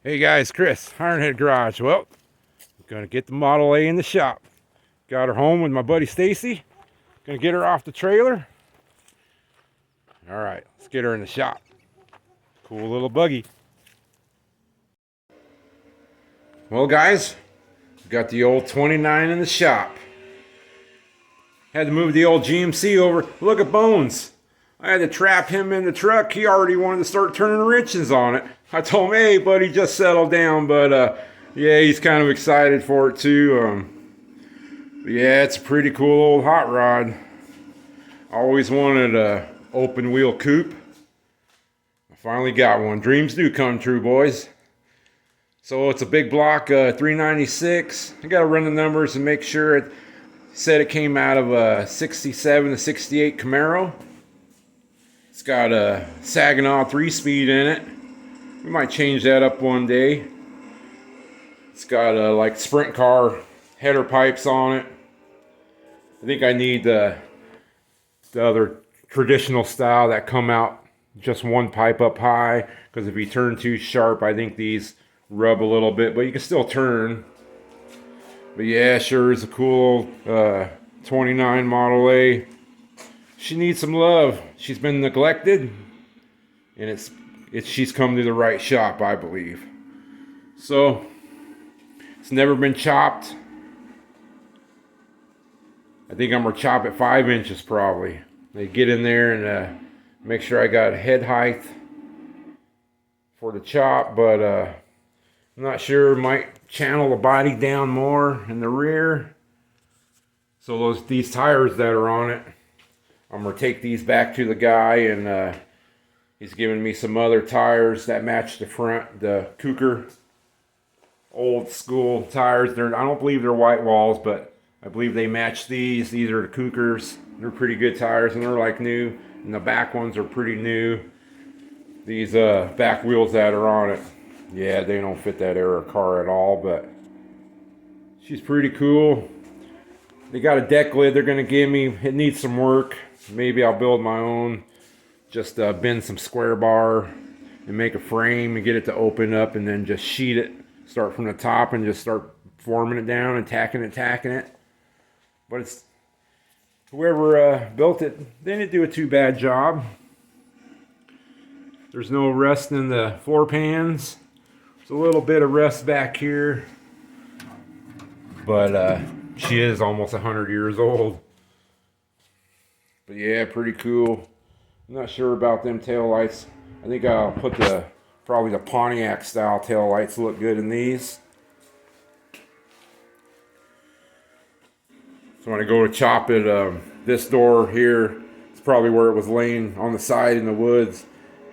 Hey guys, Chris, Ironhead Garage. Well, I'm gonna get the Model A in the shop. Got her home with my buddy Stacy. Gonna get her off the trailer. All right, let's get her in the shop. Cool little buggy. Well guys, got the old 29 in the shop. Had to move the old GMC over. Look at Bones. I had to trap him in the truck. He already wanted to start turning wrenches on it. I told him, hey buddy, just settle down. But yeah, he's kind of excited for it too. But yeah, it's a pretty cool old hot rod. I always wanted a open wheel coupe. I finally got one. Dreams do come true, boys. So it's a big block, 396. I gotta run the numbers and make sure it said it came out of a 67 to 68 Camaro. It's got a Saginaw 3-speed in it. We might change that up one day. It's got like sprint car header pipes on it. I think I need the other traditional style that come out just one pipe up high, because if you turn too sharp, I think these rub a little bit, but you can still turn. But yeah, sure is a cool 29 Model A. She needs some love. She's been neglected, and she's come to the right shop, I believe. So it's never been chopped. I think I'm gonna chop it 5 inches probably. They get in there and make sure I got head height for the chop, but I'm not sure. Might channel the body down more in the rear. So these tires that are on it, I'm gonna take these back to the guy, and he's giving me some other tires that match the front, the Coupe old school tires. I don't believe they're white walls, but I believe they match these. These are the Cougars. They're pretty good tires, and they're like new. And the back ones are pretty new. These back wheels that are on it, yeah, they don't fit that era car at all, but she's pretty cool. They got a deck lid they're gonna give me. It needs some work. Maybe I'll build my own. Just bend some square bar and make a frame and get it to open up, and then just sheet it. Start from the top and just start forming it down and tacking it. But it's whoever built it, they didn't do a too bad job. There's no rust in the floor pans. There's a little bit of rust back here, but she is almost 100 years old. But yeah, pretty cool. I'm not sure about them tail lights. I think I'll put probably the Pontiac style tail lights look good in these. So when I go to chop it, this door here, it's probably where it was laying on the side in the woods.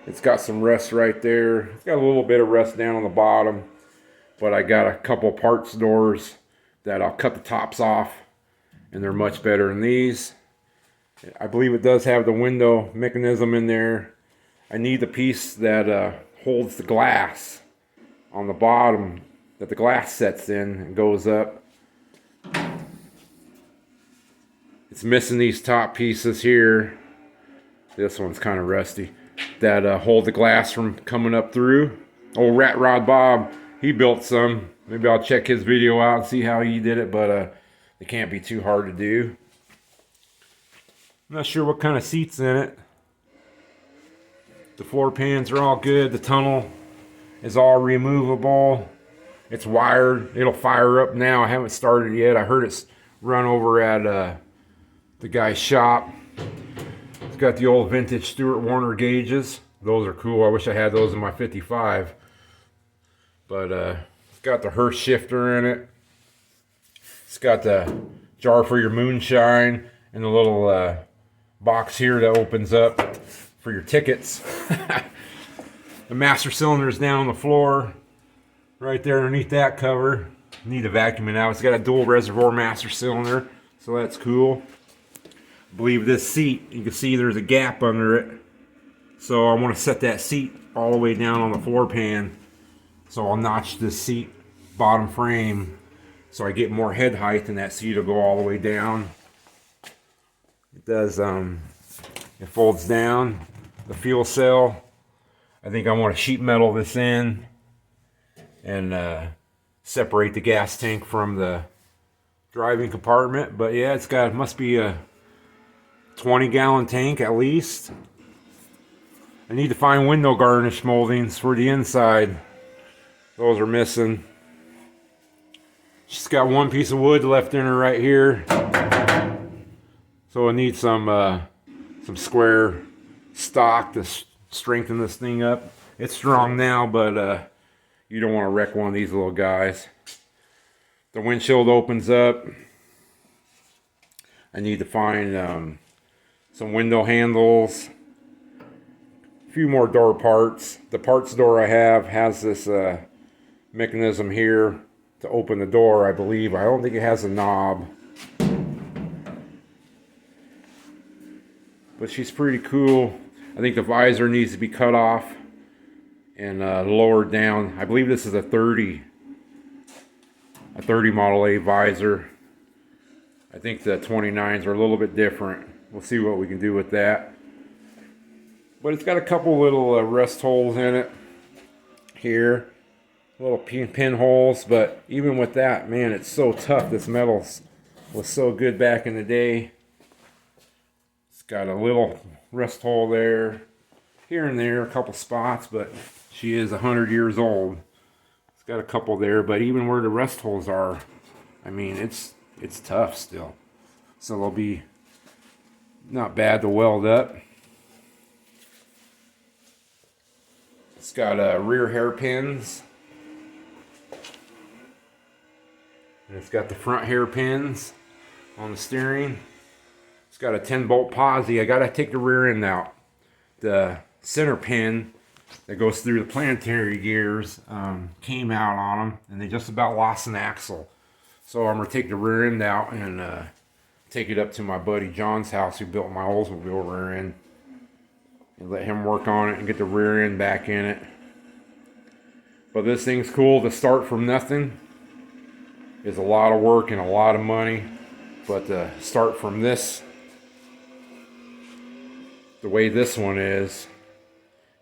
It's got some rust right there. It's got a little bit of rust down on the bottom, but I got a couple parts doors that I'll cut the tops off, and they're much better than these. I believe it does have the window mechanism in there. I need the piece that holds the glass on the bottom, that the glass sets in and goes up. It's missing these top pieces here. This one's kind of rusty. That hold the glass from coming up through. Old Rat Rod Bob, he built some. Maybe I'll check his video out and see how he did it, but it can't be too hard to do. I'm not sure what kind of seat's in it. The floor pans are all good. The tunnel is all removable. It's wired. It'll fire up now. I haven't started yet. I heard it's run over at the guy's shop. It's got the old vintage Stewart Warner gauges. Those are cool. I wish I had those in my 55. But it's got the Hearst shifter in it. It's got the jar for your moonshine, and the little box here that opens up for your tickets. The master cylinder is down on the floor right there underneath that cover. Need to vacuum it out. It's got a dual reservoir master cylinder, so that's cool. I believe this seat, you can see there's a gap under it, so I want to set that seat all the way down on the floor pan. So I'll notch this seat bottom frame so I get more head height, and that seat will go all the way down. It does, it folds down. The fuel cell, I think I want to sheet metal this in and separate the gas tank from the driving compartment. But yeah, must be a 20-gallon tank at least. I need to find window garnish moldings for the inside. Those are missing. She's got one piece of wood left in her right here, so I need some square stock to strengthen this thing up. It's strong now, but you don't want to wreck one of these little guys. The windshield opens up. I need to find some window handles, a few more door parts. The parts door I have has this mechanism here to open the door, I believe. I don't think it has a knob, but she's pretty cool. I think the visor needs to be cut off and lowered down. I believe this is a 30 Model A visor. I think the 29s are a little bit different. We'll see what we can do with that. But it's got a couple little rust holes in it here, little pinholes. But even with that, man, it's so tough. This metal was so good back in the day. It's got a little rust hole there, here and there, a couple spots, but she is 100 years old. It's got a couple there, but even where the rust holes are, I mean, it's tough still. So they'll be not bad to weld up. It's got rear hairpins. And it's got the front hairpins on the steering. It's got a 10-bolt posi. I gotta take the rear end out. The center pin that goes through the planetary gears came out on them, and they just about lost an axle. So I'm gonna take the rear end out and take it up to my buddy John's house, who built my Oldsmobile rear end, and let him work on it and get the rear end back in it. But this thing's cool. To start from nothing is a lot of work and a lot of money, but to start from this, the way this one is,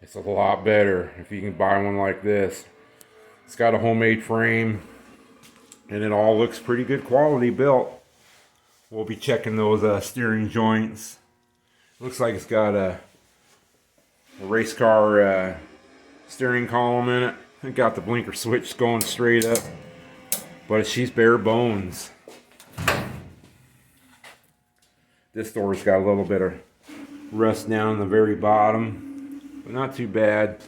it's a lot better if you can buy one like this. It's got a homemade frame, and it all looks pretty good quality built. We'll be checking those steering joints. Looks like it's got a race car steering column in it. It got the blinker switch going straight up, but she's bare bones. This door's got a little bit of rust down in the very bottom, but not too bad.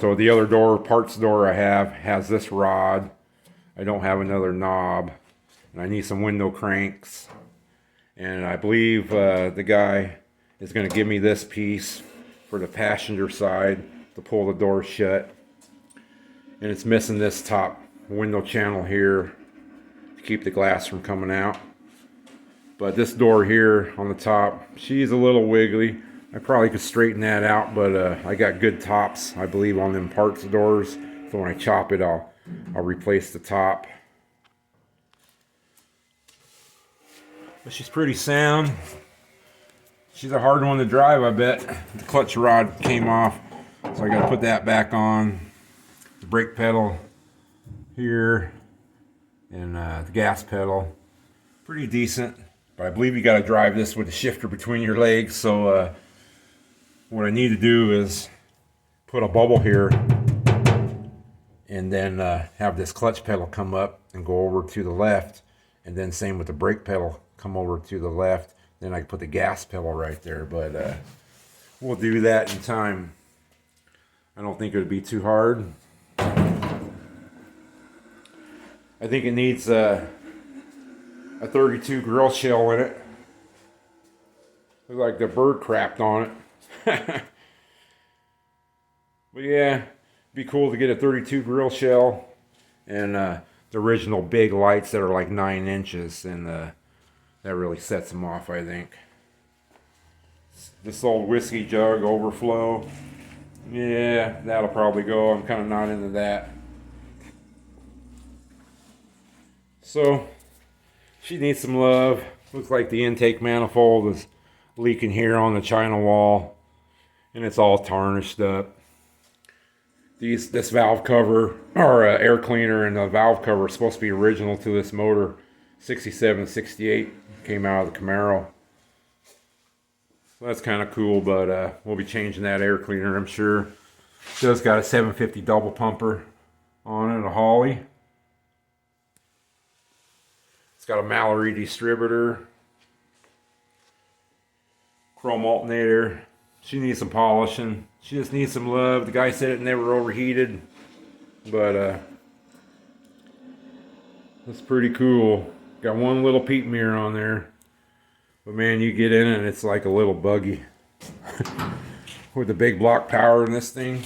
So the other door, parts door I have, has this rod. I don't have another knob, and I need some window cranks. And I believe the guy is going to give me this piece for the passenger side to pull the door shut. And it's missing this top window channel here to keep the glass from coming out. But this door here on the top, she's a little wiggly. I probably could straighten that out, but I got good tops, I believe, on them parts doors. So when I chop it, I'll replace the top. But she's pretty sound. She's a hard one to drive, I bet. The clutch rod came off, so I got to put that back on. The brake pedal here, and the gas pedal, pretty decent. But I believe you got to drive this with a shifter between your legs. So what I need to do is put a bubble here, and then have this clutch pedal come up and go over to the left, and then same with the brake pedal, come over to the left. Then I can put the gas pedal right there. But we'll do that in time. I don't think it would be too hard. I think it needs a 32 grill shell in it. Looks like the bird crapped on it. But yeah, it'd be cool to get a 32 grill shell, and the original big lights that are like 9 inches, and that really sets them off, I think. This old whiskey jug overflow, yeah, that'll probably go. I'm kind of not into that. So she needs some love. Looks like the intake manifold is leaking here on the china wall, and it's all tarnished up. This valve cover, or air cleaner, and the valve cover are supposed to be original to this motor. 67, 68 came out of the Camaro. So that's kind of cool, but we'll be changing that air cleaner, I'm sure. It does got a 750 double pumper on it, a Holly. It's got a Mallory distributor, chrome alternator. She needs some polishing. She just needs some love. The guy said it never overheated, but that's pretty cool. Got one little peep mirror on there, but man, you get in it and it's like a little buggy. With the big block power in this thing,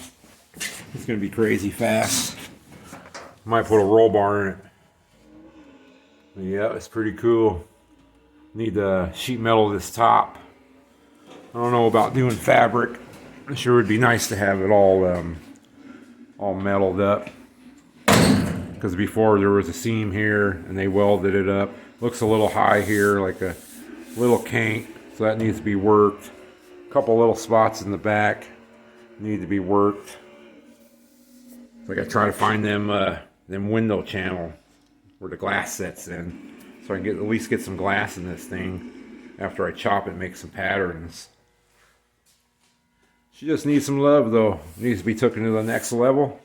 it's gonna be crazy fast. Might put a roll bar in it. But yeah, it's pretty cool. Need the sheet metal this top. I don't know about doing fabric. It sure would be nice to have it all metalled up. Because before there was a seam here and they welded it up. Looks a little high here, like a little kink, so that needs to be worked. A couple little spots in the back need to be worked. So I gotta try to find them window channel where the glass sets in, so I can at least get some glass in this thing after I chop it and make some patterns. She just needs some love though. Needs to be taken to the next level.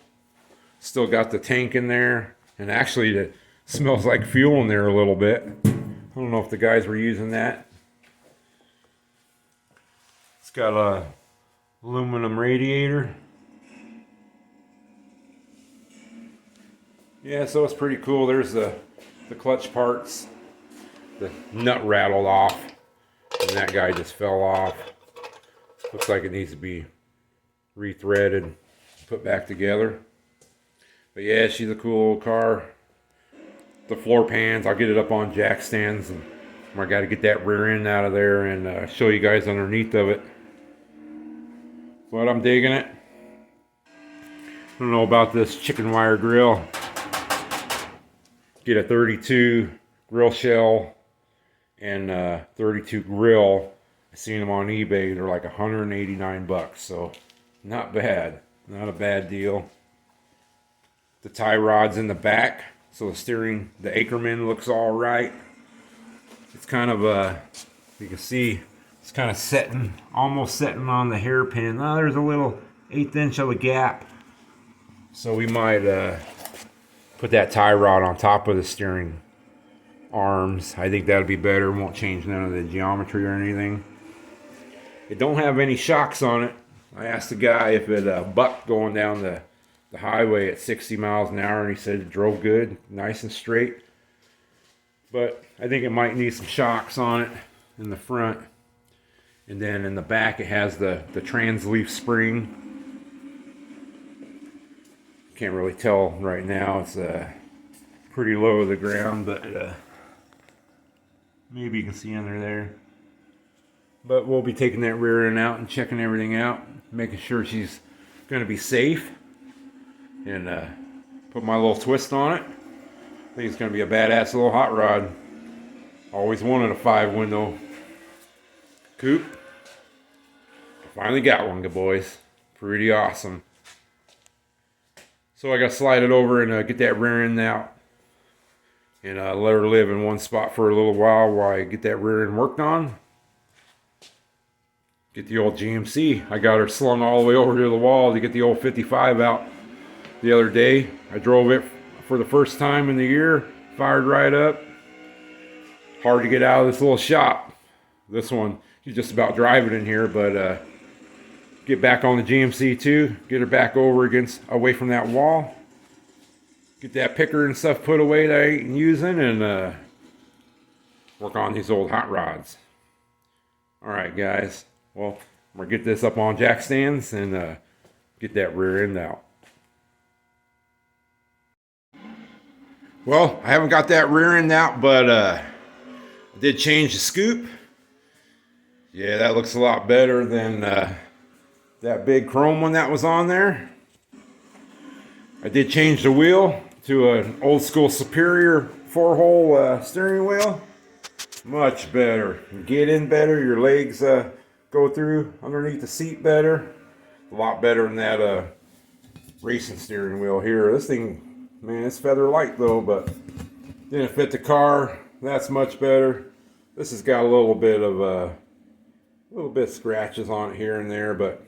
Still got the tank in there, and actually it smells like fuel in there a little bit. I don't know if the guys were using that. It's got a aluminum radiator. Yeah, so it's pretty cool. There's the clutch parts. The nut rattled off, and that guy just fell off. Looks like it needs to be rethreaded, put back together. But yeah, she's a cool old car. The floor pans, I'll get it up on jack stands, and I got to get that rear end out of there and show you guys underneath of it. But I'm digging it. I don't know about this chicken wire grill. Get a 32 grill shell and 32 grill. I seen them on eBay. They're like 189 bucks, so not bad. Not a bad deal. The tie rod's in the back, so the steering, the Ackerman looks all right. It's kind of you can see it's kind of setting, almost setting on the hairpin. Oh, there's a little 1/8 inch of a gap, so we might put that tie rod on top of the steering arms. I think that'll be better. Won't change none of the geometry or anything. It don't have any shocks on it. I asked the guy if it bucked going down the highway at 60 miles an hour, and he said it drove good, nice and straight. But I think it might need some shocks on it in the front. And then in the back it has the transleaf spring. Can't really tell right now. It's pretty low to the ground, but maybe you can see under there. But we'll be taking that rear end out and checking everything out, making sure she's going to be safe, and put my little twist on it. I think it's going to be a badass little hot rod. Always wanted a 5-window coupe. Finally got one, good boys. Pretty awesome. So I got to slide it over and get that rear end out, and let her live in one spot for a little while I get that rear end worked on. Get the old GMC. I got her slung all the way over to the wall to get the old 55 out the other day. I drove it for the first time in the year. Fired right up. Hard to get out of this little shop. This one, you just about drive it in here, but get back on the GMC too. Get her back over away from that wall. Get that picker and stuff put away that I ain't using, and work on these old hot rods. Alright guys, well, I'm going to get this up on jack stands and get that rear end out. Well, I haven't got that rear end out, but I did change the scoop. Yeah, that looks a lot better than that big chrome one that was on there. I did change the wheel to an old school Superior 4-hole steering wheel. Much better. You get in better. Your legs go through underneath the seat better. A lot better than that racing steering wheel here. This thing, man, it's feather light though, but didn't fit the car. That's much better. This has got a little bit scratches on it here and there, but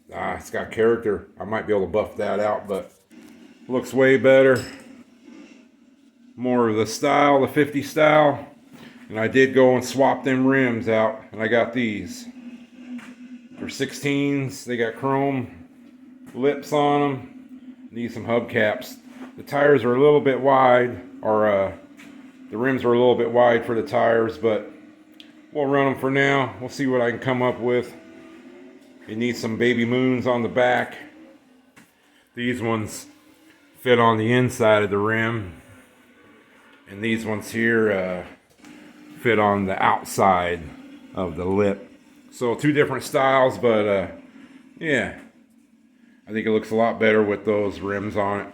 it's got character. I might be able to buff that out, but looks way better. More of the style, the 50 style. And I did go and swap them rims out, and I got these. They're 16s. They got chrome lips on them. Need some hubcaps. The tires are a little bit wide, or the rims are a little bit wide for the tires, but we'll run them for now. We'll see what I can come up with. You need some baby moons on the back. These ones fit on the inside of the rim, and these ones here fit on the outside of the lip. So two different styles, but yeah, I think it looks a lot better with those rims on it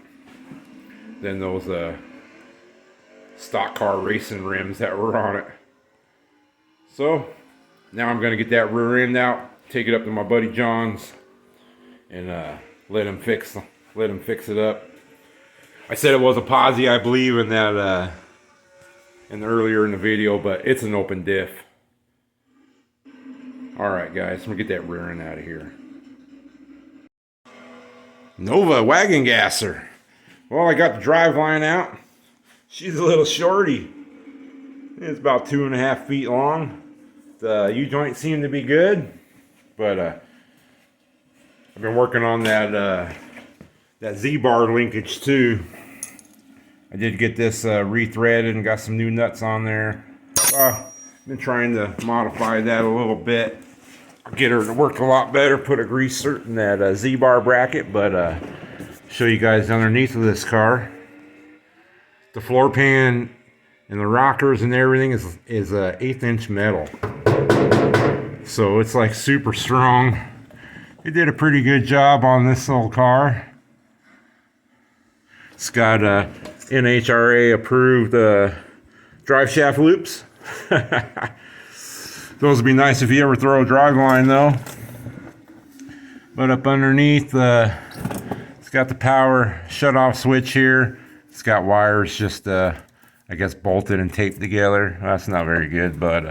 than those stock car racing rims that were on it. So now I'm gonna get that rear end out, take it up to my buddy John's, and let him fix it up. I said it was a posi, I believe, in that earlier in the video, but it's an open diff. All right, guys, I'm gonna get that rear end out of here. Nova wagon gasser. Well, I got the drive line out. She's a little shorty. It's about 2.5 feet long. The U-joint seemed to be good, but I've been working on that Z-bar linkage too. I did get this rethreaded and got some new nuts on there. Been trying to modify that a little bit. I'll get her to work a lot better, put a greaser in that Z-bar bracket, but show you guys underneath of this car. The floor pan and the rockers and everything is 1/8 inch metal. So it's like super strong. They did a pretty good job on this little car. It's got NHRA approved drive shaft loops. Those would be nice if you ever throw a drive line though. But up underneath, it's got the power shut off switch here. It's got wires just I guess bolted and taped together. That's not very good, but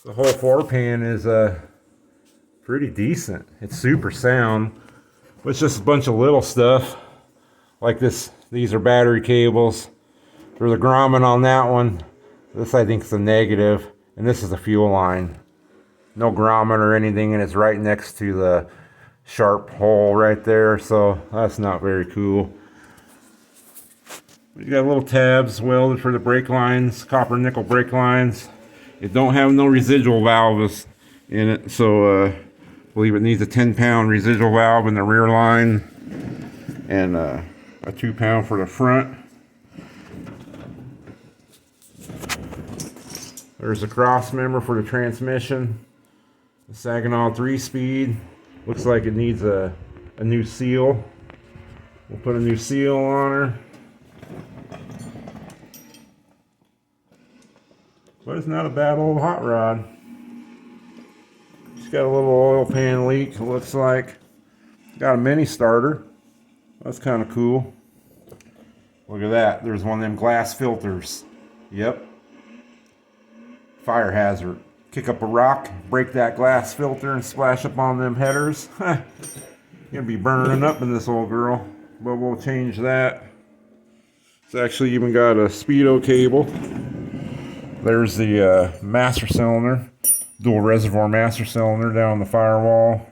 the whole floor pan is pretty decent. It's super sound. It's just a bunch of little stuff like this. These are battery cables. There's a grommet on that one. This I think is a negative, and this is a fuel line. No grommet or anything, and it's right next to the sharp hole right there, so that's not very cool. We got little tabs welded for the brake lines, copper nickel brake lines. It don't have no residual valves in it, so I believe it needs a 10-pound residual valve in the rear line and a 2-pound for the front. There's a cross member for the transmission. The Saginaw 3-speed. Looks like it needs a new seal. We'll put a new seal on her. But it's not a bad old hot rod. She's got a little oil pan leak, it looks like. Got a mini starter. That's kind of cool. Look at that. There's one of them glass filters. Yep. Fire hazard. Kick up a rock, break that glass filter, and splash up on them headers. You're gonna be burning up in this old girl. But we'll change that. It's actually even got a speedo cable. There's the master cylinder, dual reservoir master cylinder down the firewall.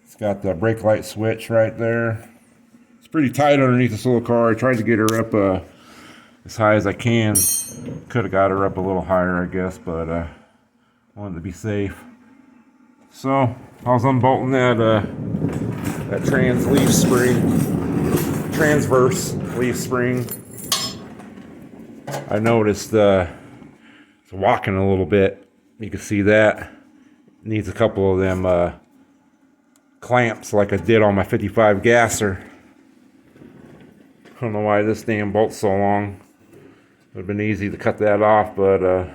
It's got the brake light switch right there. It's pretty tight underneath this little car. I tried to get her up as high as I can. Could have got her up a little higher, I guess, but wanted to be safe. So I was unbolting that transverse leaf spring. I noticed it's walking a little bit. You can see that. It needs a couple of them clamps like I did on my 55 gasser. I don't know why this damn bolt's so long. Would have been easy to cut that off, but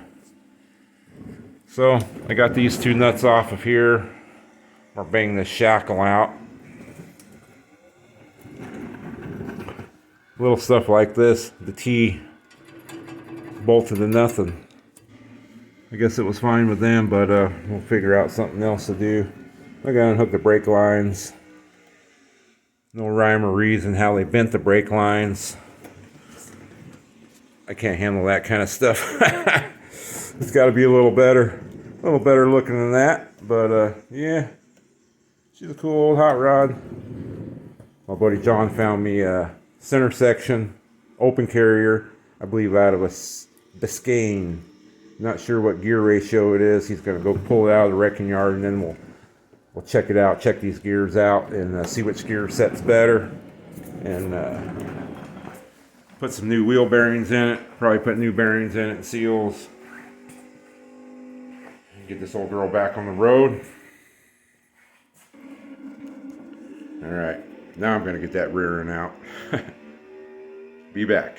so I got these two nuts off of here. Or bang this shackle out. little stuff like this, the T bolted to nothing. I guess it was fine with them, but we'll figure out something else to do. I gotta unhook the brake lines. No rhyme or reason how they bent the brake lines. I can't handle that kind of stuff. It's got to be a little better looking than that. But yeah, she's a cool old hot rod. My buddy John found me a center section open carrier, I believe out of a Biscayne. Not sure what gear ratio it is. He's gonna go pull it out of the wrecking yard, and then we'll check it out, check these gears out, and see which gear set's better, and put some new wheel bearings in it. Probably put new bearings in it and seals. Get this old girl back on the road. All right, now I'm gonna get that rear end out. Be back.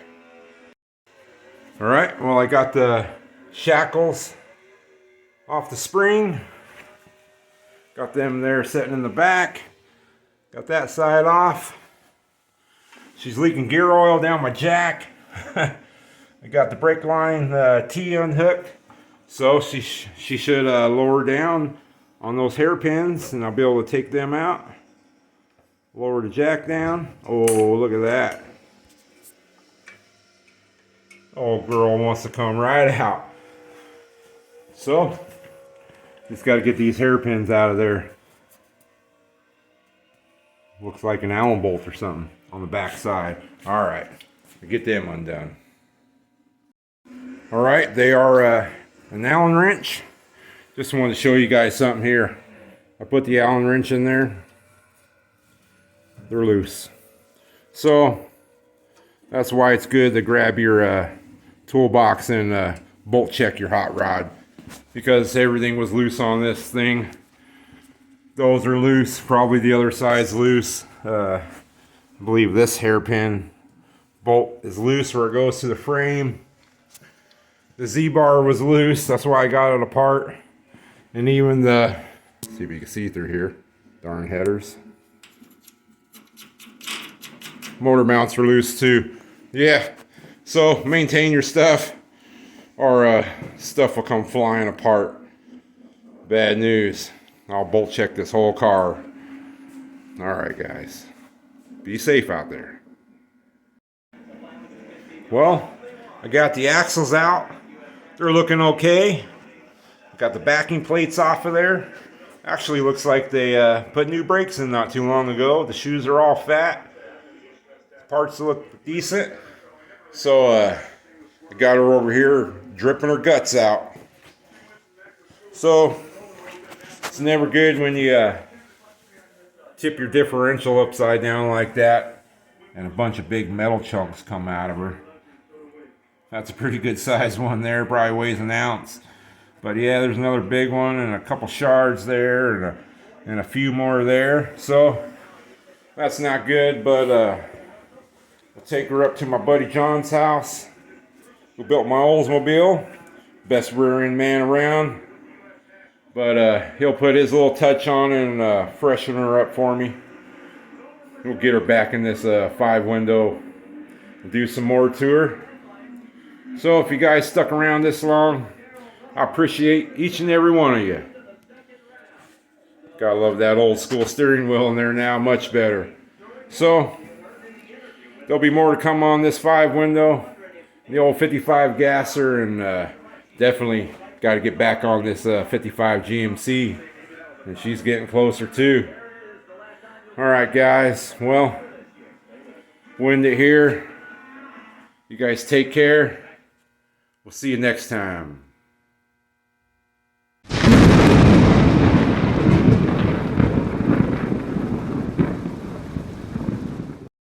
All right, well, I got the shackles off the spring. Got them there sitting in the back. Got that side off. She's leaking gear oil down my jack. I got the brake line T unhooked. So she should lower down on those hairpins, and I'll be able to take them out. Lower the jack down. Oh, look at that. Old girl wants to come right out. So, just got to get these hairpins out of there. Looks like an Allen bolt or something on the back side. All right, get them undone. All right, they are an Allen wrench. Just wanted to show you guys something here. I put the Allen wrench in there. They're loose. So that's why it's good to grab your toolbox and bolt check your hot rod, because everything was loose on this thing. Those are loose. Probably the other side's loose. I believe this hairpin bolt is loose where it goes to the frame. The Z-bar was loose. That's why I got it apart. And even the, see if you can see through here, darn headers. Motor mounts are loose too. Yeah, so maintain your stuff, or stuff will come flying apart. Bad news. I'll bolt check this whole car. All right, guys, be safe out there. Well, I got the axles out. They're looking okay. Got the backing plates off of there. Actually looks like they put new brakes in not too long ago. The shoes are all fat. Parts look decent. So I got her over here dripping her guts out. So it's never good when you tip your differential upside down like that and a bunch of big metal chunks come out of her. That's a pretty good size one there, probably weighs an ounce. But yeah, there's another big one and a couple shards there and a few more there. So that's not good, but I'll take her up to my buddy John's house, who built my Oldsmobile. Best rear end man around. But he'll put his little touch on and freshen her up for me. We'll get her back in this 5-window and do some more to her. So if you guys stuck around this long, I appreciate each and every one of you. Gotta love that old school steering wheel in there now, much better. So there'll be more to come on this 5-window, the old 55 gasser, and definitely got to get back on this 55 GMC, and she's getting closer too. All right, guys. Well, we'll end it here. You guys take care. We'll see you next time.